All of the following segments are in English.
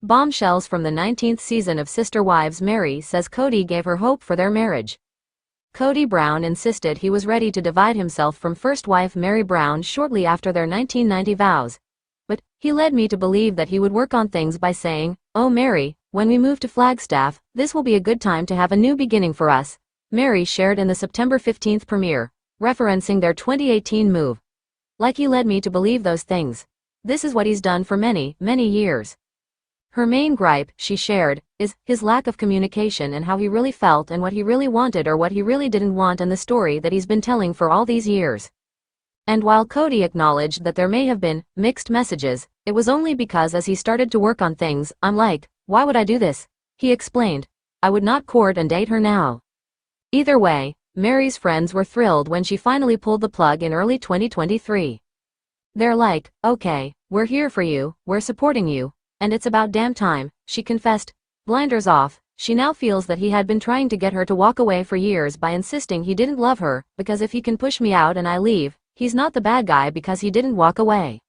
Bombshells from the 19th season of Sister Wives. Mary says Kody gave her hope for their marriage. Kody Brown insisted he was ready to divide himself from first wife Mary Brown shortly after their 1990 vows. But he led me to believe that he would work on things by saying, "Oh Mary, when we move to Flagstaff, this will be a good time to have a new beginning for us," Mary shared in the September 15th premiere, referencing their 2018 move. "Like he led me to believe those things. This is what he's done for many, many years." Her main gripe, she shared, is his lack of communication and how he really felt and what he really wanted or what he really didn't want, and the story that he's been telling for all these years. And while Kody acknowledged that there may have been mixed messages, it was only because as he started to work on things, "I'm like, why would I do this?" he explained. "I would not court and date her now." Either way, Mary's friends were thrilled when she finally pulled the plug in early 2023. "They're like, okay, we're here for you, we're supporting you, and it's about damn time," she confessed. Blinders off, she now feels that he had been trying to get her to walk away for years by insisting he didn't love her, because if he can push me out and I leave, he's not the bad guy because he didn't walk away.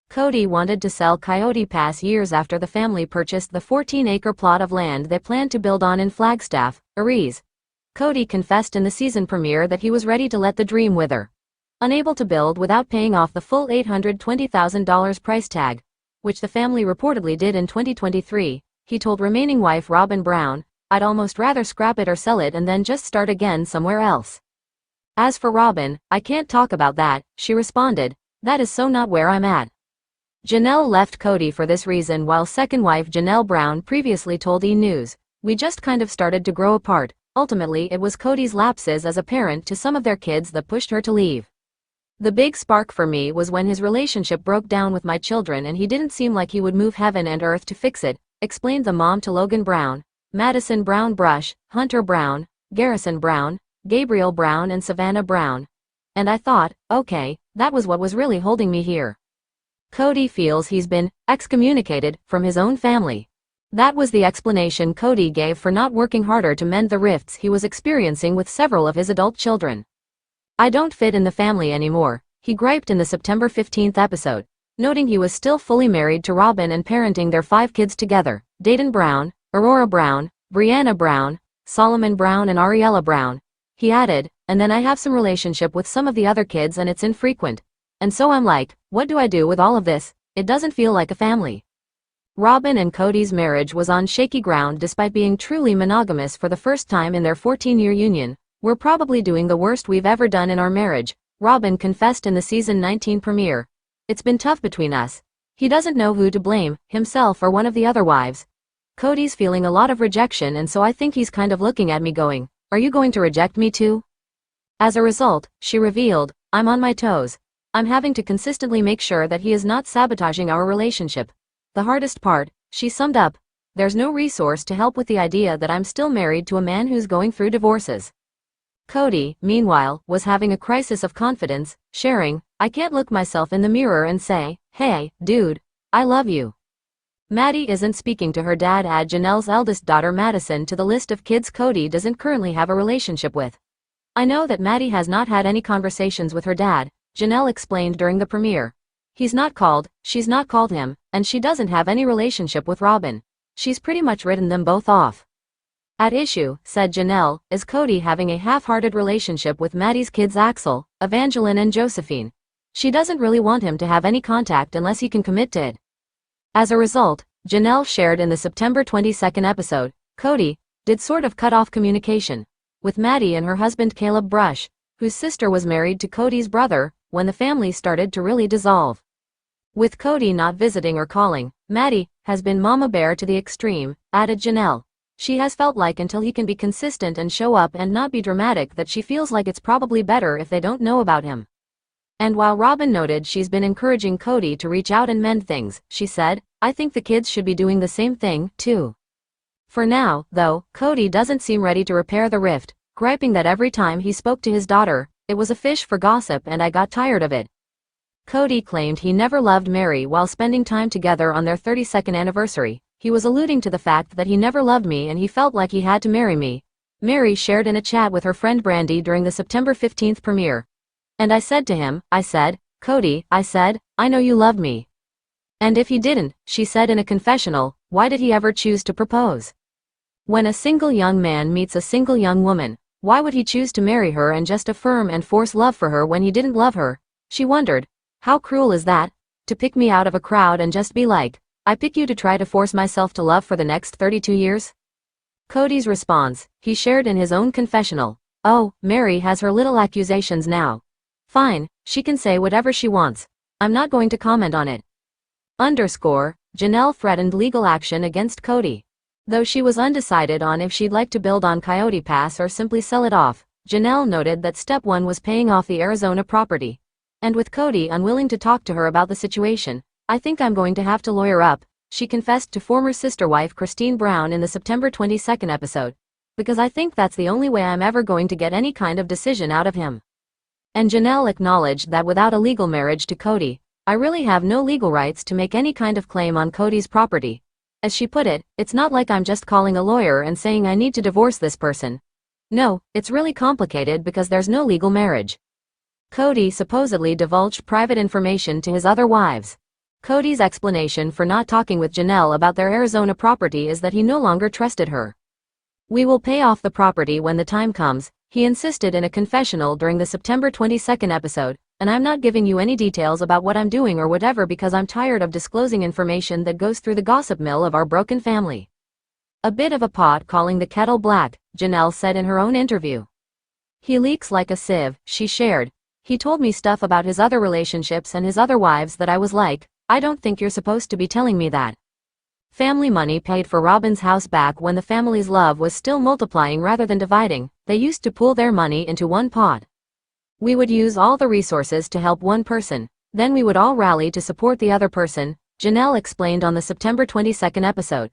Kody wanted to sell Coyote Pass years after the family purchased the 14-acre plot of land they planned to build on in Flagstaff, Aries. Kody confessed in the season premiere that he was ready to let the dream wither. Unable to build without paying off the full $820,000 price tag, which the family reportedly did in 2023, he told remaining wife Robin Brown, "I'd almost rather scrap it or sell it and then just start again somewhere else." As for Robin, "I can't talk about that," she responded. "That is so not where I'm at." Janelle left Kody for this reason, while second wife Janelle Brown previously told E! News, "We just kind of started to grow apart. Ultimately it was Kody's lapses as a parent to some of their kids that pushed her to leave. The big spark for me was when his relationship broke down with my children and he didn't seem like he would move heaven and earth to fix it," explained the mom to Logan Brown, Madison Brown Brush, Hunter Brown, Garrison Brown, Gabriel Brown and Savannah Brown. "And I thought, okay, that was what was really holding me here." Kody feels he's been excommunicated from his own family. That was the explanation Kody gave for not working harder to mend the rifts he was experiencing with several of his adult children. "I don't fit in the family anymore," he griped in the September 15th episode, noting he was still fully married to Robin and parenting their 5 kids together: Dayton Brown, Aurora Brown, Brianna Brown, Solomon Brown and Ariella Brown. He added, "And then I have some relationship with some of the other kids and it's infrequent. And so I'm like, what do I do with all of this? It doesn't feel like a family." Robin and Kody's marriage was on shaky ground despite being truly monogamous for the first time in their 14-year union. "We're probably doing the worst we've ever done in our marriage," Robin confessed in the season 19 premiere. "It's been tough between us. He doesn't know who to blame, himself or one of the other wives. Kody's feeling a lot of rejection and so I think he's kind of looking at me going, 'Are you going to reject me too?' As a result," she revealed, "I'm on my toes. I'm having to consistently make sure that he is not sabotaging our relationship. The hardest part," she summed up, "there's no resource to help with the idea that I'm still married to a man who's going through divorces." Kody, meanwhile, was having a crisis of confidence, sharing, "I can't look myself in the mirror and say, 'Hey, dude, I love you.'" Maddie isn't speaking to her dad. Add Janelle's eldest daughter Madison to the list of kids Kody doesn't currently have a relationship with. "I know that Maddie has not had any conversations with her dad," Janelle explained during the premiere. "He's not called, she's not called him, and she doesn't have any relationship with Robin. She's pretty much written them both off." At issue, said Janelle, is Kody having a half-hearted relationship with Maddie's kids Axel, Evangeline and Josephine. She doesn't really want him to have any contact unless he can commit to it. As a result, Janelle shared in the September 22nd episode, Kody did sort of cut off communication with Maddie and her husband Caleb Brush, whose sister was married to Kody's brother, when the family started to really dissolve. With Kody not visiting or calling, Maddie has been mama bear to the extreme, added Janelle. She has felt like until he can be consistent and show up and not be dramatic that she feels like it's probably better if they don't know about him. And while Robin noted she's been encouraging Kody to reach out and mend things, she said, "I think the kids should be doing the same thing, too." For now, though, Kody doesn't seem ready to repair the rift, griping that every time he spoke to his daughter, it was a fish for gossip and I got tired of it. Kody claimed he never loved Mary while spending time together on their 32nd anniversary. He was alluding to the fact that he never loved me and he felt like he had to marry me. Mary shared in a chat with her friend Brandy during the September 15th premiere. "And I said to him, I said, 'Kody,' I said, 'I know you love me.' And if he didn't," she said in a confessional, why did he ever choose to propose? When a single young man meets a single young woman, why would he choose to marry her and just affirm and force love for her when he didn't love her? She wondered. How cruel is that? To pick me out of a crowd and just be like, I pick you to try to force myself to love for the next 32 years? Kody's response, he shared in his own confessional. Oh, Mary has her little accusations now. Fine, she can say whatever she wants. I'm not going to comment on it. Janelle threatened legal action against Kody. Though she was undecided on if she'd like to build on Coyote Pass or simply sell it off, Janelle noted that step one was paying off the Arizona property. And with Kody unwilling to talk to her about the situation, I think I'm going to have to lawyer up, she confessed to former sister wife Christine Brown in the September 22nd episode. Because I think that's the only way I'm ever going to get any kind of decision out of him. And Janelle acknowledged that without a legal marriage to Kody, I really have no legal rights to make any kind of claim on Kody's property. As she put it, it's not like I'm just calling a lawyer and saying I need to divorce this person. No, it's really complicated because there's no legal marriage. Kody supposedly divulged private information to his other wives. Kody's explanation for not talking with Janelle about their Arizona property is that he no longer trusted her. We will pay off the property when the time comes, he insisted in a confessional during the September 22nd episode, and I'm not giving you any details about what I'm doing or whatever because I'm tired of disclosing information that goes through the gossip mill of our broken family. A bit of a pot calling the kettle black, Janelle said in her own interview. He leaks like a sieve, she shared. He told me stuff about his other relationships and his other wives that I was like, I don't think you're supposed to be telling me that. Family money paid for Robin's house back when the family's love was still multiplying rather than dividing. They used to pool their money into one pot. We would use all the resources to help one person, then we would all rally to support the other person, Janelle explained on the September 22nd episode.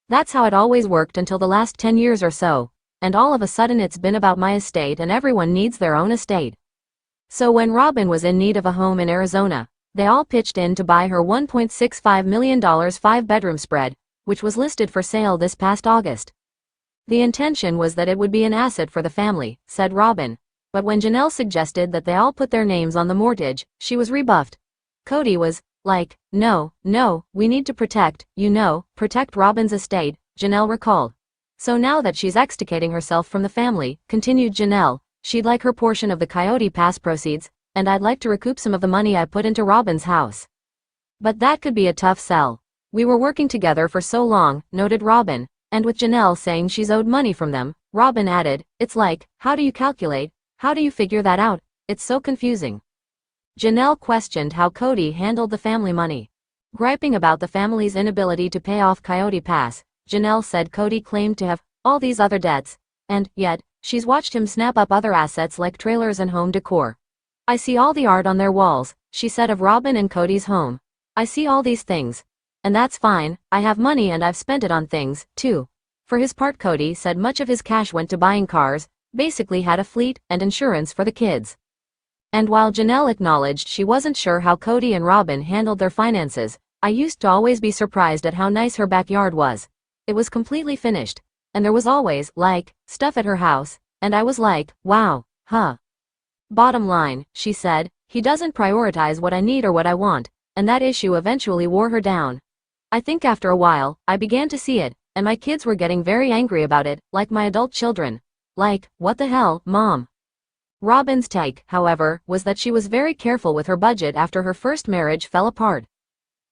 That's how it always worked until the last 10 years or so, and all of a sudden it's been about my estate and everyone needs their own estate. So when Robin was in need of a home in Arizona, they all pitched in to buy her $1.65 million 5-bedroom spread, which was listed for sale this past August. The intention was that it would be an asset for the family, said Robin. But when Janelle suggested that they all put their names on the mortgage, she was rebuffed. Kody was like, no, we need to protect Robin's estate, Janelle recalled. So now that she's extricating herself from the family, continued Janelle, she'd like her portion of the Coyote Pass proceeds, and I'd like to recoup some of the money I put into Robin's house. But that could be a tough sell. We were working together for so long, noted Robin, and with Janelle saying she's owed money from them, Robin added, it's like, how do you calculate? How do you figure that out? It's so confusing. Janelle questioned how Kody handled the family money. Griping about the family's inability to pay off Coyote Pass, Janelle said Kody claimed to have all these other debts, and, yet, she's watched him snap up other assets like trailers and home decor. I see all the art on their walls, she said of Robin and Kody's home. I see all these things. And that's fine, I have money and I've spent it on things, too. For his part Kody said much of his cash went to buying cars, basically had a fleet and insurance for the kids. And while Janelle acknowledged she wasn't sure how Kody and Robin handled their finances, I used to always be surprised at how nice her backyard was. It was completely finished. And there was always, like, stuff at her house, and I was like, wow, huh. Bottom line, she said, he doesn't prioritize what I need or what I want, and that issue eventually wore her down. I think after a while, I began to see it, and my kids were getting very angry about it, like my adult children. Like, what the hell, Mom? Robin's take, however, was that she was very careful with her budget after her first marriage fell apart.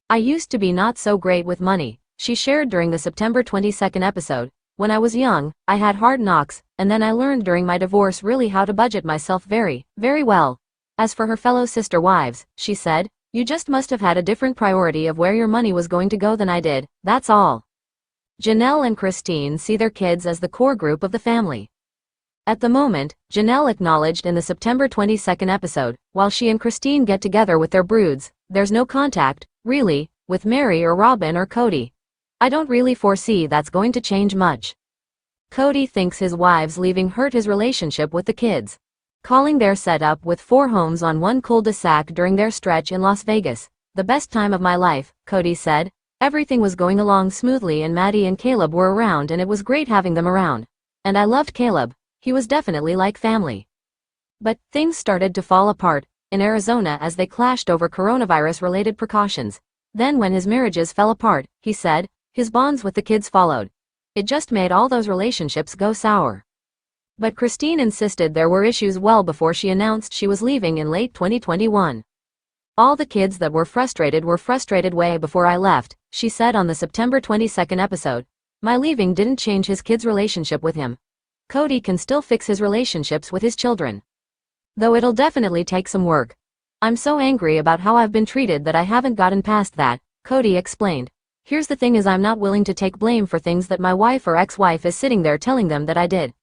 I used to be not so great with money, she shared during the September 22nd episode. When I was young, I had hard knocks, and then I learned during my divorce really how to budget myself very, very well. As for her fellow sister wives, she said, you just must have had a different priority of where your money was going to go than I did, that's all. Janelle and Christine see their kids as the core group of the family. At the moment, Janelle acknowledged in the September 22nd episode, while she and Christine get together with their broods, there's no contact, really, with Mary or Robin or Kody. I don't really foresee that's going to change much. Kody thinks his wives leaving hurt his relationship with the kids. Calling their setup with 4 homes on one cul-de-sac during their stretch in Las Vegas, the best time of my life, Kody said. Everything was going along smoothly and Maddie and Caleb were around and it was great having them around. And I loved Caleb, he was definitely like family. But things started to fall apart in Arizona as they clashed over coronavirus-related precautions. Then when his marriages fell apart, he said, His bonds with the kids followed. It just made all those relationships go sour. But Christine insisted there were issues well before she announced she was leaving in late 2021. All the kids that were frustrated way before I left, she said on the September 22nd episode. My leaving didn't change his kids' relationship with him. Kody can still fix his relationships with his children. Though it'll definitely take some work. I'm so angry about how I've been treated that I haven't gotten past that, Kody explained. Here's the thing is I'm not willing to take blame for things that my wife or ex-wife is sitting there telling them that I did.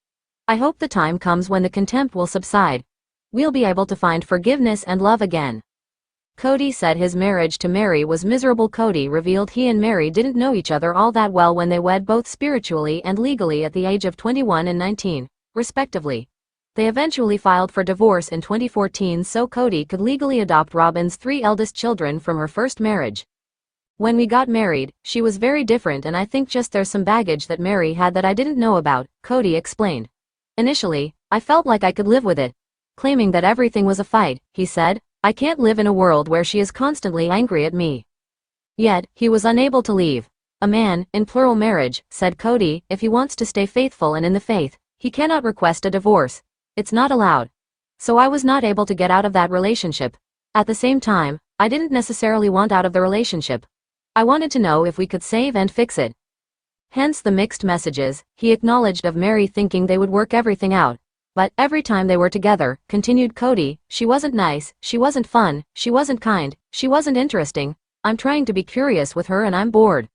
I hope the time comes when the contempt will subside. We'll be able to find forgiveness and love again. Kody said his marriage to Mary was miserable. Kody revealed he and Mary didn't know each other all that well when they wed, both spiritually and legally at the age of 21 and 19, respectively. They eventually filed for divorce in 2014 so Kody could legally adopt Robyn's 3 eldest children from her first marriage. When we got married, she was very different and I think just there's some baggage that Mary had that I didn't know about, Kody explained. Initially, I felt like I could live with it. Claiming that everything was a fight, he said, I can't live in a world where she is constantly angry at me. Yet, he was unable to leave. A man, in plural marriage, said Kody, if he wants to stay faithful and in the faith, he cannot request a divorce. It's not allowed. So I was not able to get out of that relationship. At the same time, I didn't necessarily want out of the relationship. I wanted to know if we could save and fix it. Hence the mixed messages, he acknowledged of Mary thinking they would work everything out. But every time they were together, continued Kody, she wasn't nice, she wasn't fun, she wasn't kind, she wasn't interesting. I'm trying to be curious with her and I'm bored.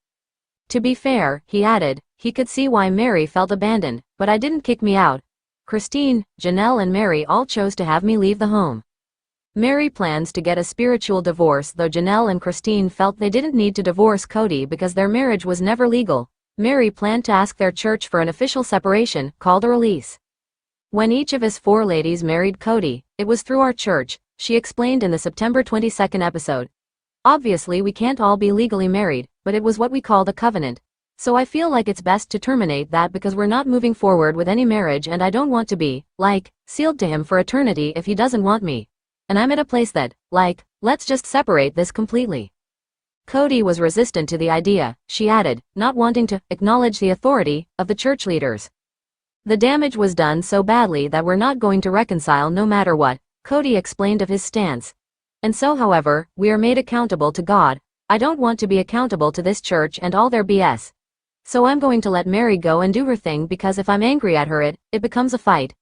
To be fair, he added, he could see why Mary felt abandoned, but I didn't kick me out. Christine, Janelle and Mary all chose to have me leave the home. Mary plans to get a spiritual divorce though Janelle and Christine felt they didn't need to divorce Kody because their marriage was never legal. Mary planned to ask their church for an official separation, called a release. When each of us 4 ladies married Kody, it was through our church, she explained in the September 22nd episode. Obviously we can't all be legally married, but it was what we called a covenant. So I feel like it's best to terminate that because we're not moving forward with any marriage and I don't want to be, like, sealed to him for eternity if he doesn't want me. And I'm at a place that, like, let's just separate this completely. Kody was resistant to the idea, she added, not wanting to acknowledge the authority of the church leaders. The damage was done so badly that we're not going to reconcile no matter what, Kody explained of his stance. And so however, we are made accountable to God. I don't want to be accountable to this church and all their BS. So I'm going to let Mary go and do her thing because if I'm angry at her it becomes a fight.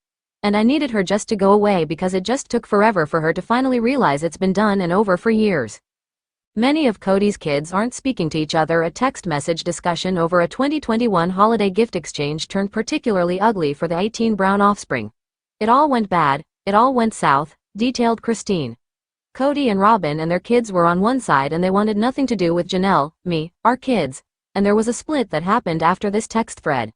And I needed her just to go away because it just took forever for her to finally realize it's been done and over for years. Many of Kody's kids aren't speaking to each other. A text message discussion over a 2021 holiday gift exchange turned particularly ugly for the 18 Brown offspring. It all went bad, it all went south, detailed Christine. Kody and Robyn and their kids were on one side and they wanted nothing to do with Janelle, me, our kids, and there was a split that happened after this text thread.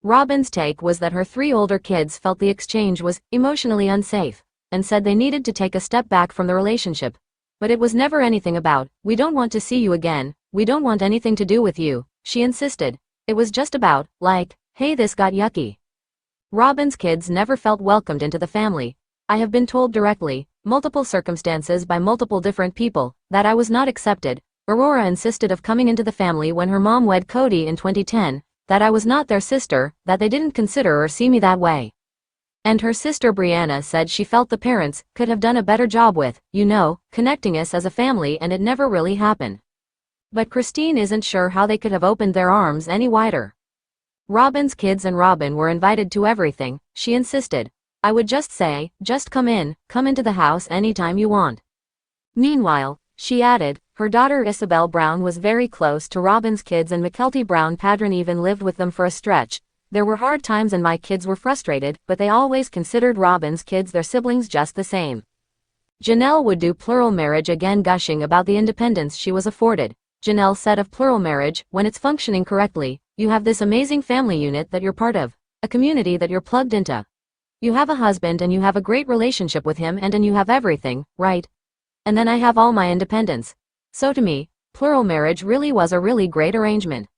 Robyn's take was that her 3 older kids felt the exchange was emotionally unsafe, and said they needed to take a step back from the relationship. But it was never anything about, we don't want to see you again, we don't want anything to do with you, she insisted. It was just about, like, hey this got yucky. Robyn's kids never felt welcomed into the family. I have been told directly, multiple circumstances by multiple different people, that I was not accepted. Aurora insisted of coming into the family when her mom wed Kody in 2010, that I was not their sister, that they didn't consider or see me that way. And her sister Brianna said she felt the parents could have done a better job with, connecting us as a family and it never really happened. But Christine isn't sure how they could have opened their arms any wider. Robyn's kids and Robyn were invited to everything, she insisted. I would just say, just come into the house anytime you want. Meanwhile, she added, her daughter Isabel Brown was very close to Robyn's kids and Mykelti Brown Padron even lived with them for a stretch. There were hard times and my kids were frustrated, but they always considered Robyn's kids their siblings just the same. Janelle would do plural marriage again, gushing about the independence she was afforded. Janelle said of plural marriage, when it's functioning correctly, you have this amazing family unit that you're part of, a community that you're plugged into. You have a husband and you have a great relationship with him and you have everything, right? And then I have all my independence. So to me, plural marriage really was a really great arrangement.